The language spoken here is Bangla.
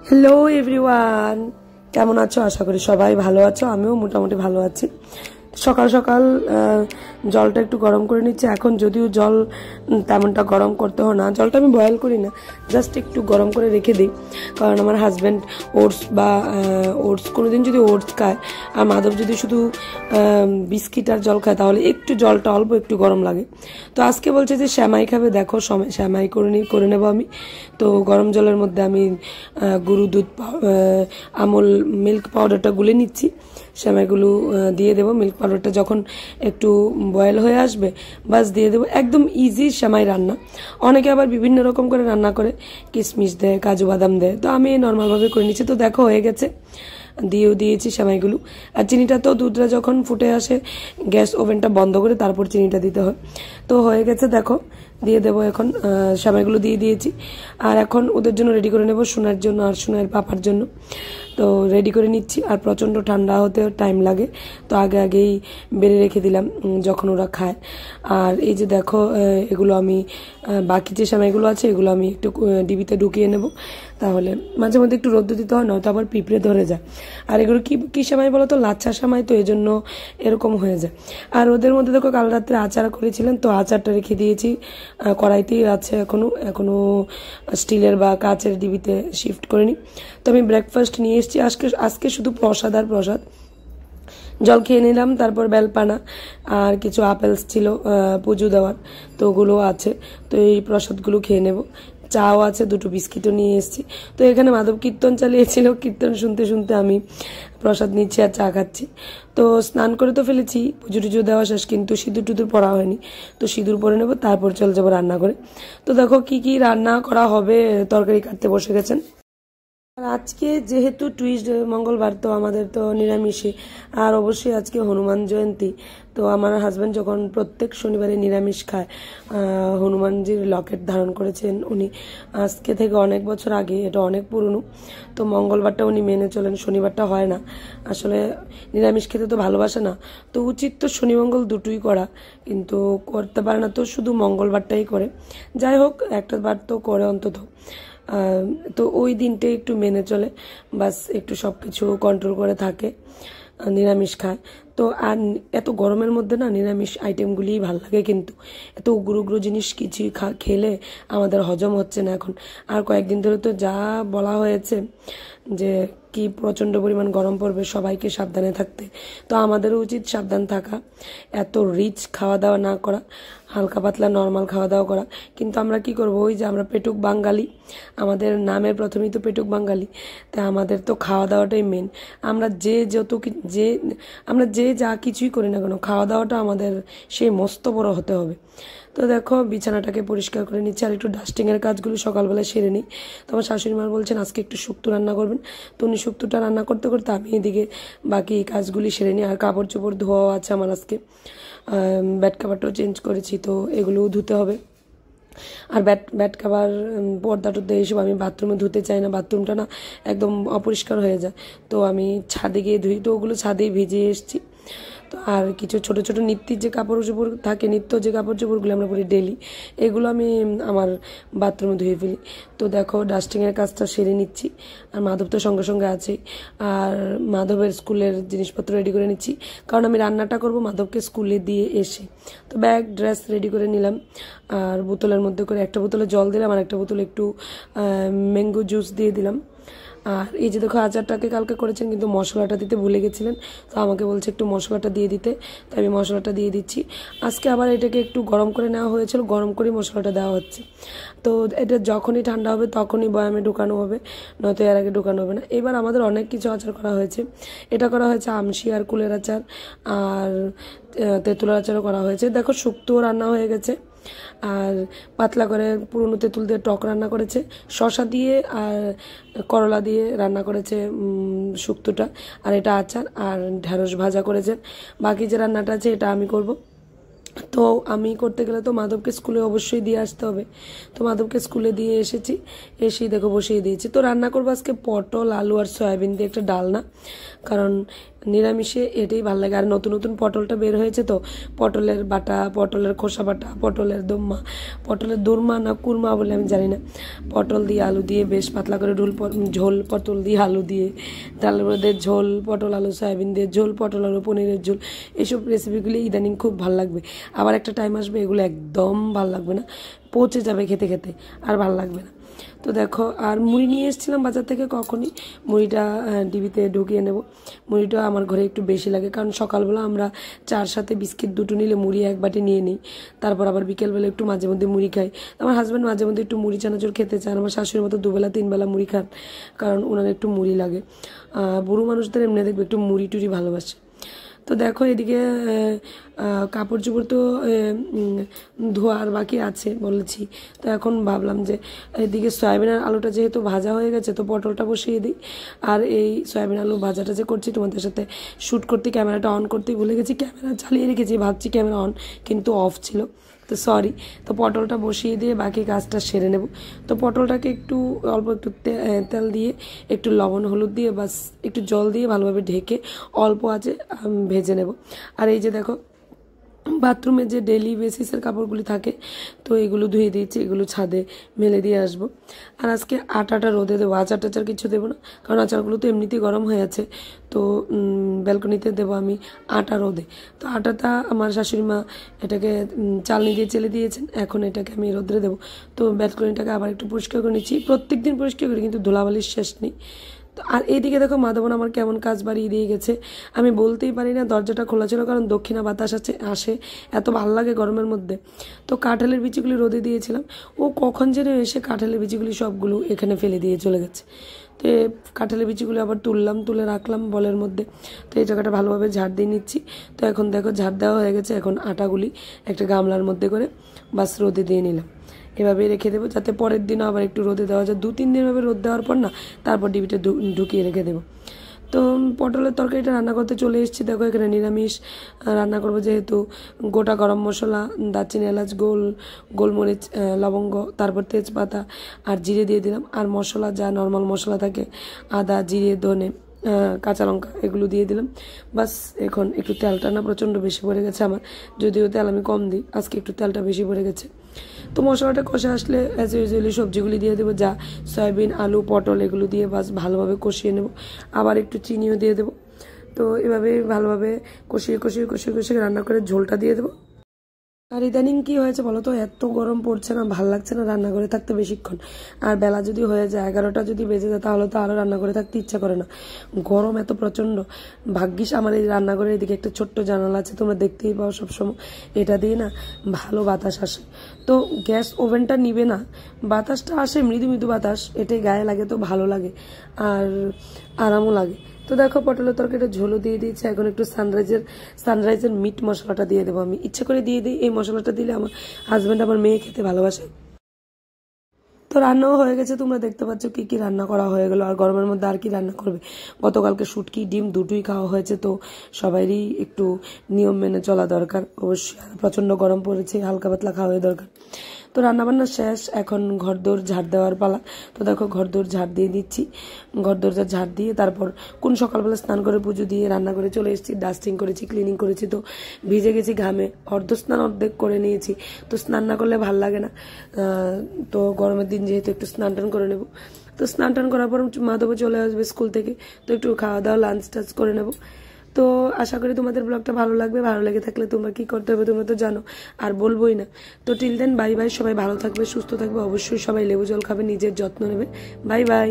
হ্যালো এভরিওয়ান, কেমন আছো? আশা করি সবাই ভালো আছো। আমিও মোটামুটি ভালো আছি। সকাল সকাল জলটা একটু গরম করে নিচ্ছি। এখন যদিও জল তেমনটা গরম করতে হয় না, জলটা আমি বয়েল করি না, জাস্ট একটু গরম করে রেখে দিই। কারণ আমার হাজব্যান্ড ওটস কোনোদিন যদি ওটস খায় আর মাধব যদি শুধু বিস্কিট আর জল খায়, তাহলে একটু জলটা অল্প একটু গরম লাগে। তো আজকে বলছে যে শ্যামাই খাবে, দেখো শ্যামাই করে নেবো আমি। তো গরম জলের মধ্যে আমি গরু দুধ আমুল মিল্ক পাউডারটা গুলে নিচ্ছি, সেমাইগুলো দিয়ে দেবো। মিল্ক পাউডারটা যখন একটু বয়েল হয়ে আসবে বাস দিয়ে দেবো। একদম ইজি সেমাই রান্না। অনেকে আবার বিভিন্ন রকম করে রান্না করে, কিশমিশ দেয়, কাজু বাদাম দেয়, তো আমি নর্মালভাবে করে নিচ্ছি। তো দেখো হয়ে গেছে, দিয়েছি সেমাইগুলো। আর চিনিটা তো দুধটা যখন ফুটে আসে গ্যাস ওভেনটা বন্ধ করে তারপর চিনিটা দিতে হয়। তো হয়ে গেছে, দেখো দিয়ে দেবো। এখন সেমাইগুলো দিয়ে দিয়েছি। আর এখন ওদের জন্য রেডি করে নেব, সোনার জন্য আর সোনার পাপার জন্য। তো রেডি করে নিচ্ছি। আর প্রচণ্ড ঠান্ডা হতে টাইম লাগে, তো আগেই বেড়ে রেখে দিলাম যখন ওরা খায়। আর এই যে দেখো, এগুলো আমি বাকি যে সেমাইগুলো আছে এগুলো আমি একটু ডিবিতে ঢুকিয়ে নেব। তাহলে মাঝে মধ্যে একটু রোদ্দুর দিতে হয়, নয়তো আবার পিঁপড়ে ধরে যায়। আর এগুলো কি সেমাই বলো তো? লাচ্ছা সেমাই, তো এই জন্য এরকম হয়ে যায়। আর ওদের মধ্যে দেখো কাল রাত্রে আচার করেছিলেন, তো আচারটা রেখে দিয়েছি, কড়াইতেই আছে এখনো স্টিলের বা কাচের ডিবিতে শিফট করিনি। তো আমি ব্রেকফাস্ট নিয়ে এসেছি আজকে শুধু প্রসাদ আর প্রসাদ। জল খেয়ে নিলাম, তারপর বেলপানা আর কিছু আপেলস ছিল পুজো দেওয়ার, তো ওগুলো আছে। তো এই প্রসাদগুলো খেয়ে নেব। চাও আছে, দুটো বিস্কিটও নিয়ে এসেছি। তো এখানে মাধব কীর্তন চালিয়েছিল, কীর্তন শুনতে শুনতে আমি প্রসাদ নিচ্ছি আর চা খাচ্ছি। তো স্নান করে তো ফেলেছি, পুজো টুজো দেওয়া শেষ, কিন্তু সিঁদুর টুদুর পরা হয়নি। তো সিঁদুর পরে নেবো, তারপর চলে যাবো রান্না করে। তো দেখো কি রান্না করা হবে, তরকারি কাটতে বসে গেছেন। আর আজকে যেহেতু টুইসডে মঙ্গলবার, তো আমাদের তো নিরামিষই। আর অবশ্যই আজকে হনুমান জয়ন্তী। তো আমার হাজব্যান্ড যখন প্রত্যেক শনিবারে নিরামিষ খায়, হনুমানজির লকেট ধারণ করেছেন উনি আজকে থেকে অনেক বছর আগে, এটা অনেক পুরনো। তো মঙ্গলবারটা উনি মেনে চলেন, শনিবারটা হয় না। আসলে নিরামিষ খেতে তো ভালোবাসে না, তো উচিত তো শনি মঙ্গল দুটোই করা, কিন্তু করতে পারে না, তো শুধু মঙ্গলবারটাই করে। যাই হোক, একটা বার তো করে অন্তত। তো ওই দিনটা একটু মেনে চলে, বাস একটু সব কিছু কন্ট্রোল করে থাকে, নিরামিষ খায়। তো আর এত গরমের মধ্যে না নিরামিষ আইটেমগুলিই ভাল লাগে, কিন্তু এত উগ্র উগ্র জিনিস কিছু খেলে আমাদের হজম হচ্ছে না এখন। আর কয়েকদিন ধরে তো যা বলা হয়েছে যে কি প্রচণ্ড পরিমাণ গরম পড়বে, সবাইকে সাবধানে থাকতে। তো আমাদেরও উচিত সাবধান থাকা, এত রিচ খাওয়া দাওয়া না করা, হালকা পাতলা নর্মাল খাওয়া দাওয়া করা। কিন্তু আমরা কি করব, ওই যে আমরা পেটুক বাঙালি, আমাদের নামের প্রথমেই তো পেটুক বাঙালি, তাই আমাদের তো খাওয়া দাওয়াটাই মেন। আমরা যে যা কিছুই করি না কেন, খাওয়া দাওয়াটা আমাদের সেই মস্ত বড় হতে হবে। তো দেখো বিছানাটাকে পরিষ্কার করে নিচ্ছি, আর একটু ডাস্টিংয়ের কাজগুলো সকালবেলা সেরে নিই। তো আমার শাশুড়ি মা বলছেন আজকে একটু শুক্তো রান্না করবেন, তো উনি শুক্তোটা রান্না করতে করতে আমি এদিকে বাকি কাজগুলি সেরে নিই। আর কাপড় চোপড় ধোয়াও আছে আমার আজকে, বেড কাভারটাও চেঞ্জ করেছি, তো এগুলোও ধুতে হবে। আর ব্যাট কাভার পর্দা টর্দা এইসব আমি বাথরুমে ধুতে চাই না, বাথরুমটা না একদম অপরিষ্কার হয়ে যায়, তো আমি ছাদে গিয়ে ধুই। তো ওগুলো ছাদেই ভিজিয়ে এসেছি। তো আর কিছু ছোট ছোট নিত্যের যে কাপড় চোপড় থাকে, নিত্য যে কাপড় চোপড়গুলো আমরা পরি ডেলি, এগুলো আমি আমার বাথরুমে ধুয়ে ফেলি। তো দেখো ডাস্টিংয়ের কাজটা সেরে নিচ্ছি। আর মাধব তো সঙ্গে সঙ্গে আছেই। আর মাধবের স্কুলের জিনিসপত্র রেডি করে নিচ্ছি, কারণ আমি রান্নাটা করব মাধবকে স্কুলে দিয়ে এসে। তো ব্যাগ ড্রেস রেডি করে নিলাম। আর বোতলের মধ্যে করে একটা বোতলে জল দিলাম, আর একটা বোতলে একটু ম্যাঙ্গো জুস দিয়ে দিলাম। আর এই যে দেখো আচারটাকে কালকে করেছেন, কিন্তু মশলাটা দিতে ভুলে গেছিলেন, তো আমাকে বলছে একটু মশলাটা দিয়ে দিতে, তাই আমি মশলাটা দিয়ে দিচ্ছি। আজকে আবার এটাকে একটু গরম করে নেওয়া হয়েছিল, গরম করেই মশলাটা দেওয়া হচ্ছে। তো এটা যখনই ঠান্ডা হবে তখনই বয়ামে ঢুকানো হবে, নয়তো এর আগে ঢুকানো হবে না। এবার আমাদের অনেক কিছু আচার করা হয়েছে। এটা করা হয়েছে আমশি আর কুলের আচার, আর তেঁতুলের আচারও করা হয়েছে। দেখো শুক্তোও রান্না হয়ে গেছে, আর পাতলা করে পুরনো তেঁতুল দিয়ে টক রান্না করেছে, শসা দিয়ে আর করলা দিয়ে রান্না করেছে শুক্তোটা। আর এটা আচার, আর ঢেঁড়স ভাজা করেছেন। বাকি যে রান্নাটা আছে এটা আমি করব। তো আমি করতে গেলে তো মাধবকে স্কুলে অবশ্যই দিয়ে আসতে হবে। তো মাধবকে স্কুলে দিয়ে এসেছি, এসেই দেখো বসিয়ে দিয়েছি। তো রান্না করবো আজকে পটল, আলু আর সয়াবিন দিয়ে একটা ডালনা, কারণ নিরামিষে এটাই ভালো লাগে। আর নতুন নতুন পটলটা বের হয়েছে তো, পটলের বাটা, পটলের খোসা বাটা, পটলের দোরমা না কুরমা বলে আমি জানি না, পটল দিয়ে আলু দিয়ে বেশ পাতলা করে ঝোল, পটল দিয়ে আলু দিয়ে, ডালের মধ্যে ঝোল, পটল আলু সয়াবিন দিয়ে ঝোল, পটল আলু পনিরের ঝোল, এসব রেসিপিগুলি ইদানিং খুব ভালো লাগবে। আবার একটা টাইম আসবে এগুলো একদম ভালো লাগবে না, পচে যাবে খেতে খেতে, আর ভালো লাগবে না। তো দেখো, আর মুড়ি নিয়ে এসেছিলাম বাজার থেকে, কখনই মুড়িটা ডিবিতে ঢুকিয়ে নেব। মুড়িটা আমার ঘরে একটু বেশি লাগে, কারণ সকালবেলা আমরা চার সাথে বিস্কিট দুটো নিলে মুড়ি এক বাটি নিয়ে নিই, তারপর আবার বিকেলবেলা একটু মাঝে মধ্যে মুড়ি খাই। আমার হাজব্যান্ড মাঝে মধ্যে একটু মুড়ি চানাচুর খেতে চান, আমার শাশুড়ির মতো দুবেলা তিনবেলা মুড়ি খান, কারণ ওনার একটু মুড়ি লাগে। বুড়ো মানুষদের এমনি দেখবে একটু মুড়ি টুড়ি ভালোবাসে। তো দেখো এদিকে কাপড় চোপড় তো ধোয়ার বাকি আছে বলেছি, তো এখন ভাবলাম যে এদিকে সয়াবিন আর আলুটা যেহেতু ভাজা হয়ে গেছে, তো পটলটা বসিয়ে দিই। আর এই সয়াবিন আলু ভাজাটা যে করছি তোমাদের সাথে শ্যুট করতে ক্যামেরাটা অন করতেই ভুলে গেছি, ক্যামেরা চালিয়ে রেখেছি, ভাবছি ক্যামেরা অন, কিন্তু অফ ছিল, তো সরি। তো পটলটা বসিয়ে দিয়ে বাকি কাজটা সেরে নেব। তো পটলটাকে একটু অল্প একটু তেল দিয়ে, একটু লবণ হলুদ দিয়ে, বাস একটু জল দিয়ে ভালোভাবে ঢেকে অল্প আছে ভেজে নেব। আর এই যে দেখো, বাথরুমে যে ডেলি বেসিসের কাপড়গুলি থাকে, তো এগুলো ধুয়ে দিয়েছি, এগুলো ছাদে মেলে দিয়ে আসবো। আর আজকে আটাটা রোদে দেবো, আচার টাচার কিছু দেবো না, কারণ আচারগুলো তো এমনিতেই গরম হয়ে আছে। তো ব্যালকনিতে দেবো আমি আটা রোদে। তো আটাটা আমার শাশুড়ি মা এটাকে চালনি দিয়ে চেলে দিয়েছেন, এখন এটাকে আমি রোদে দেবো। তো ব্যালকনিটাকে আবার একটু পরিষ্কার করে নিচ্ছি, প্রত্যেক দিন পরিষ্কার করি, কিন্তু ধুলাবালির শেষ নেই। তো আর এইদিকে দেখো মাধবন আমার কেমন কাজ বাড়িয়ে দিয়ে গেছে, আমি বলতেই পারি না। দরজাটা খোলা ছিল কারণ দক্ষিণা বাতাস আসে, এত ভালো লাগে গরমের মধ্যে। তো কাঁঠালের বিচিগুলি রোদে দিয়েছিলাম, ও কখন যেন এসে কাঁঠালের বিচিগুলি সবগুলো এখানে ফেলে দিয়ে চলে গেছে। তো কাঁঠালের বিচিগুলো আবার তুলে রাখলাম বলের মধ্যে। তো এই জায়গাটা ভালোভাবে ঝাড় দিয়ে নিচ্ছি। তো এখন দেখো ঝাড় দেওয়া হয়ে গেছে, এখন আটাগুলি একটা গামলার মধ্যে করে বাস রোদে দিয়ে নিলাম। এভাবেই রেখে দেবো, যাতে পরের দিনও আবার একটু রোদে দেওয়া যায়। 2-3 দিন এভাবে রোদ দেওয়ার পর না, তারপর ডিবিটা ঢুকিয়ে রেখে দেবো। তো পটলের তরকারিটা রান্না করতে চলে এসেছি। দেখো এখানে নিরামিষ রান্না করবো, যেহেতু গোটা গরম মশলা, দারচিনি, এলাচ, গোলমরিচ, লবঙ্গ, তারপর তেজপাতা আর জিরে দিয়ে দিলাম। আর মশলা যা নর্মাল মশলা থাকে, আদা, জিরে, ধনে, কাঁচা লঙ্কা, এগুলো দিয়ে দিলাম। বাস এখন একটু তেলটা না প্রচণ্ড বেশি পড়ে গেছে আমার, যদিও তেল আমি কম দিই, আজকে একটু তেলটা বেশি পড়ে গেছে। তো মশলাটা কষে আসলে অ্যাজ ইউজুয়ালি সবজিগুলি দিয়ে দেবো, যা সয়াবিন, আলু, পটল, এগুলো দিয়ে বাস ভালোভাবে কষিয়ে নেব। আবার একটু চিনিও দিয়ে দেবো। তো এভাবে ভালোভাবে কষিয়ে রান্না করে ঝোলটা দিয়ে দেবো। আর ইদানিং কি হয়েছে বলো তো, এত গরম পড়ছে না, ভাল লাগছে না রান্নাঘরে থাকতে বেশিক্ষণ। আর বেলা যদি হয়ে যায় 11টা যদি বেজে যায়, তাহলে তো আরও রান্নাঘরে থাকতে ইচ্ছা করে না, গরম এত প্রচণ্ড। ভাগ্যিস আমার এই রান্নাঘরের এদিকে একটা ছোট্ট জানালা আছে, তোমরা দেখতেই পাও সবসময়, এটা দিয়ে না ভালো বাতাস আসে। তো গ্যাস ওভেনটা নিবে না, বাতাসটা আসে, মৃদু মৃদু বাতাস, এটাই গায়ে লাগে, তো ভালো লাগে আর আরামও লাগে। তো দেখো পটলের তরকারিটা ঝোলও দিয়ে দিয়েছি, এখন একটু সানরাইজের মিট মশলাটা দিয়ে দেবো। আমি ইচ্ছে করে দিয়ে দিই, এই মশলাটা দিলে আমার হাজব্যান্ড আমার মেয়ে খেতে ভালোবাসে। তো রান্নাও হয়ে গেছে, তোমরা দেখতে পাচ্ছ কি কি রান্না করা হয়ে গেল। আর গরমের মধ্যে আর কি রান্না করবে, গতকালকে শুটকি ডিম দুটোই খাওয়া হয়েছে, তো সবারই একটু নিয়ম মেনে চলা দরকার অবশ্যই। আর প্রচণ্ড গরম পড়েছে, হালকা পাতলা খাওয়াই দরকার। তো রান্নাবান্না শেষ, এখন ঘরদোর ঝাড় দেওয়ার পালা। তো দেখো ঘরদোর ঝাড় দিয়ে দিচ্ছি, ঘরদোর ঝাড় দিয়ে তারপর সকালবেলা স্নান করে পুজো দিয়ে রান্না করে চলে এসেছি, ডাস্টিং করেছি, ক্লিনিং করেছি। তো ভিজে গেছি ঘামে, স্নান অর্ধেক করে নিয়েছি। তো স্নান না করলে ভাল লাগে না, তো গরমের দিন যেহেতু একটু স্নান টান করে নেব। তো স্নান টান করার পর মাধব চলে আসবে স্কুল থেকে, তো একটু খাওয়া দাওয়া লাঞ্চ টাচ করে নেব। তো আশা করি তোমাদের ব্লগটা ভালো লাগবে, ভালো লেগে থাকলে তোমরা কি করতে হবে তোমরা তো জানো, আর বলবোই না। তো টিল দেন বাই বাই, সবাই ভালো থাকবে, সুস্থ থাকবে, অবশ্যই সবাই লেবু জল খাবে, নিজের যত্ন নেবে। Bye bye.